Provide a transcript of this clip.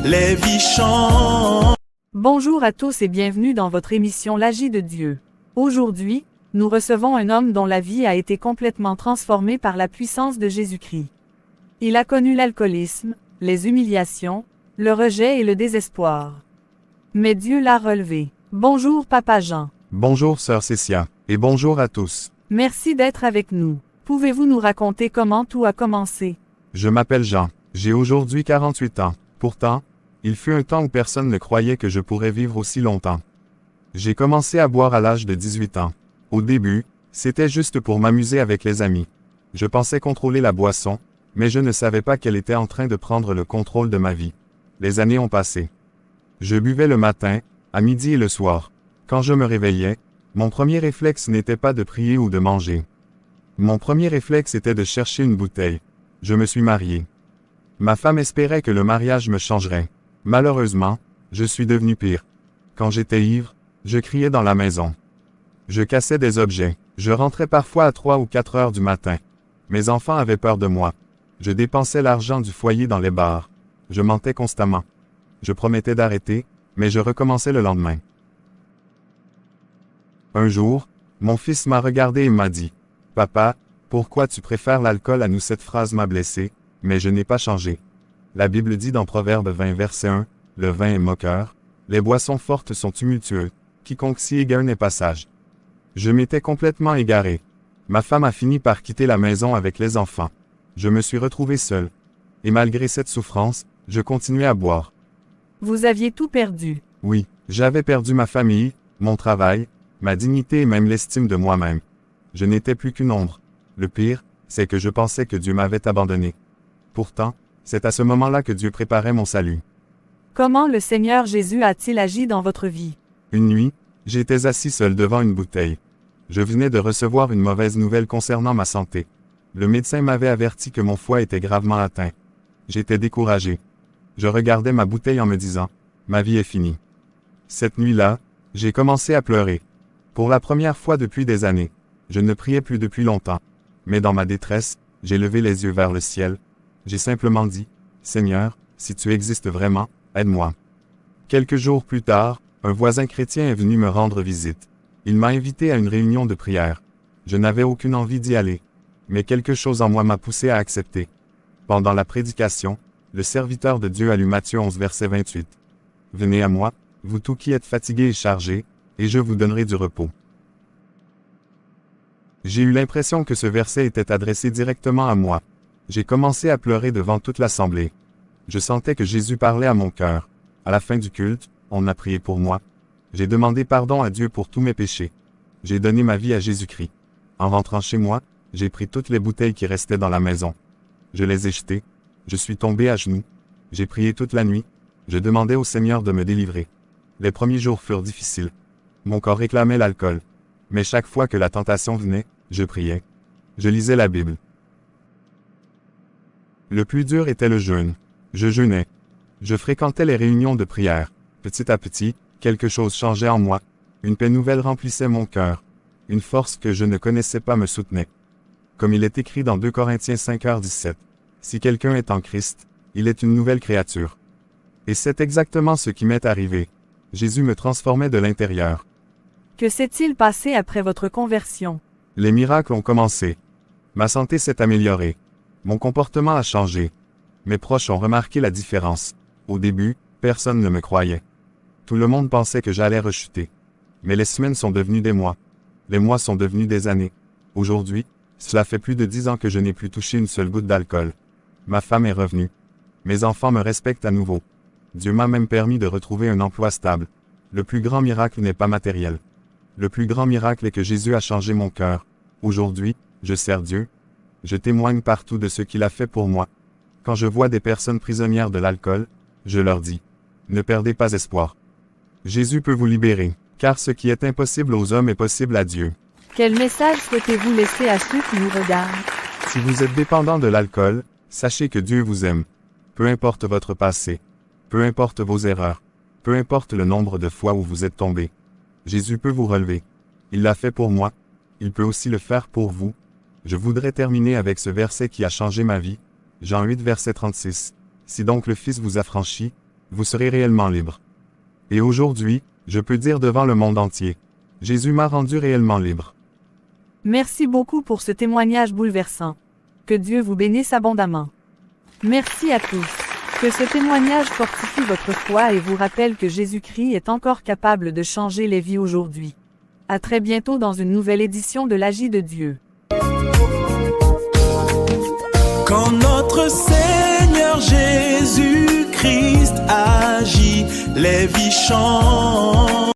les vies chantent. Bonjour à tous et bienvenue dans votre émission L'Agi de Dieu. Aujourd'hui, nous recevons un homme dont la vie a été complètement transformée par la puissance de Jésus-Christ. Il a connu l'alcoolisme, les humiliations, le rejet et le désespoir. Mais Dieu l'a relevé. Bonjour Papa Jean. Bonjour Sœur Cécia, et bonjour à tous. Merci d'être avec nous. Pouvez-vous nous raconter comment tout a commencé? Je m'appelle Jean, j'ai aujourd'hui 48 ans. Pourtant, il fut un temps où personne ne croyait que je pourrais vivre aussi longtemps. J'ai commencé à boire à l'âge de 18 ans. Au début, c'était juste pour m'amuser avec les amis. Je pensais contrôler la boisson, mais je ne savais pas qu'elle était en train de prendre le contrôle de ma vie. Les années ont passé. Je buvais le matin, à midi et le soir. Quand je me réveillais, mon premier réflexe n'était pas de prier ou de manger. Mon premier réflexe était de chercher une bouteille. Je me suis marié. Ma femme espérait que le mariage me changerait. Malheureusement, je suis devenu pire. Quand j'étais ivre, je criais dans la maison. Je cassais des objets. Je rentrais parfois à 3 ou 4 heures du matin. Mes enfants avaient peur de moi. Je dépensais l'argent du foyer dans les bars. Je mentais constamment. Je promettais d'arrêter, mais je recommençais le lendemain. Un jour, mon fils m'a regardé et m'a dit « Papa, pourquoi tu préfères l'alcool à nous ?» Cette phrase m'a blessé, mais je n'ai pas changé. La Bible dit dans Proverbe 20 verset 1, « Le vin est moqueur, les boissons fortes sont tumultueux, quiconque s'y égare n'est pas sage. » Je m'étais complètement égaré. Ma femme a fini par quitter la maison avec les enfants. Je me suis retrouvé seul. Et malgré cette souffrance, je continuais à boire. Vous aviez tout perdu. Oui, j'avais perdu ma famille, mon travail, ma dignité et même l'estime de moi-même. Je n'étais plus qu'une ombre. Le pire, c'est que je pensais que Dieu m'avait abandonné. Pourtant, c'est à ce moment-là que Dieu préparait mon salut. Comment le Seigneur Jésus a-t-il agi dans votre vie? Une nuit, j'étais assis seul devant une bouteille. Je venais de recevoir une mauvaise nouvelle concernant ma santé. Le médecin m'avait averti que mon foie était gravement atteint. J'étais découragé. Je regardais ma bouteille en me disant « Ma vie est finie ». Cette nuit-là, j'ai commencé à pleurer. Pour la première fois depuis des années, je ne priais plus depuis longtemps. Mais dans ma détresse, j'ai levé les yeux vers le ciel. J'ai simplement dit « Seigneur, si tu existes vraiment, aide-moi ». Quelques jours plus tard, un voisin chrétien est venu me rendre visite. Il m'a invité à une réunion de prière. Je n'avais aucune envie d'y aller. Mais quelque chose en moi m'a poussé à accepter. Pendant la prédication, le serviteur de Dieu a lu Matthieu 11 verset 28. « Venez à moi, vous tous qui êtes fatigués et chargés, et je vous donnerai du repos. » J'ai eu l'impression que ce verset était adressé directement à moi. J'ai commencé à pleurer devant toute l'assemblée. Je sentais que Jésus parlait à mon cœur. À la fin du culte, on a prié pour moi. J'ai demandé pardon à Dieu pour tous mes péchés. J'ai donné ma vie à Jésus-Christ. En rentrant chez moi, j'ai pris toutes les bouteilles qui restaient dans la maison. Je les ai jetées. Je suis tombé à genoux. J'ai prié toute la nuit. Je demandais au Seigneur de me délivrer. Les premiers jours furent difficiles. Mon corps réclamait l'alcool. Mais chaque fois que la tentation venait, je priais. Je lisais la Bible. Le plus dur était le jeûne. Je jeûnais. Je fréquentais les réunions de prière. Petit à petit, quelque chose changeait en moi. Une paix nouvelle remplissait mon cœur. Une force que je ne connaissais pas me soutenait. Comme il est écrit dans 2 Corinthiens 5h17. Si quelqu'un est en Christ, il est une nouvelle créature. Et c'est exactement ce qui m'est arrivé. Jésus me transformait de l'intérieur. Que s'est-il passé après votre conversion? Les miracles ont commencé. Ma santé s'est améliorée. Mon comportement a changé. Mes proches ont remarqué la différence. Au début, personne ne me croyait. Tout le monde pensait que j'allais rechuter. Mais les semaines sont devenues des mois. Les mois sont devenus des années. Aujourd'hui, cela fait plus de 10 ans que je n'ai plus touché une seule goutte d'alcool. Ma femme est revenue. Mes enfants me respectent à nouveau. Dieu m'a même permis de retrouver un emploi stable. Le plus grand miracle n'est pas matériel. Le plus grand miracle est que Jésus a changé mon cœur. Aujourd'hui, je sers Dieu. Je témoigne partout de ce qu'il a fait pour moi. Quand je vois des personnes prisonnières de l'alcool, je leur dis « Ne perdez pas espoir. Jésus peut vous libérer, car ce qui est impossible aux hommes est possible à Dieu. » Quel message souhaitez-vous laisser à ceux qui nous regardent? Si vous êtes dépendant de l'alcool, sachez que Dieu vous aime. Peu importe votre passé. Peu importe vos erreurs. Peu importe le nombre de fois où vous êtes tombé. Jésus peut vous relever. Il l'a fait pour moi. Il peut aussi le faire pour vous. Je voudrais terminer avec ce verset qui a changé ma vie. Jean 8 verset 36. Si donc le Fils vous affranchit, vous serez réellement libre. Et aujourd'hui, je peux dire devant le monde entier, Jésus m'a rendu réellement libre. Merci beaucoup pour ce témoignage bouleversant. Que Dieu vous bénisse abondamment. Merci à tous. Que ce témoignage fortifie votre foi et vous rappelle que Jésus-Christ est encore capable de changer les vies aujourd'hui. À très bientôt dans une nouvelle édition de l'Agi de Dieu. Quand notre Seigneur Jésus-Christ agit, les vies chantent.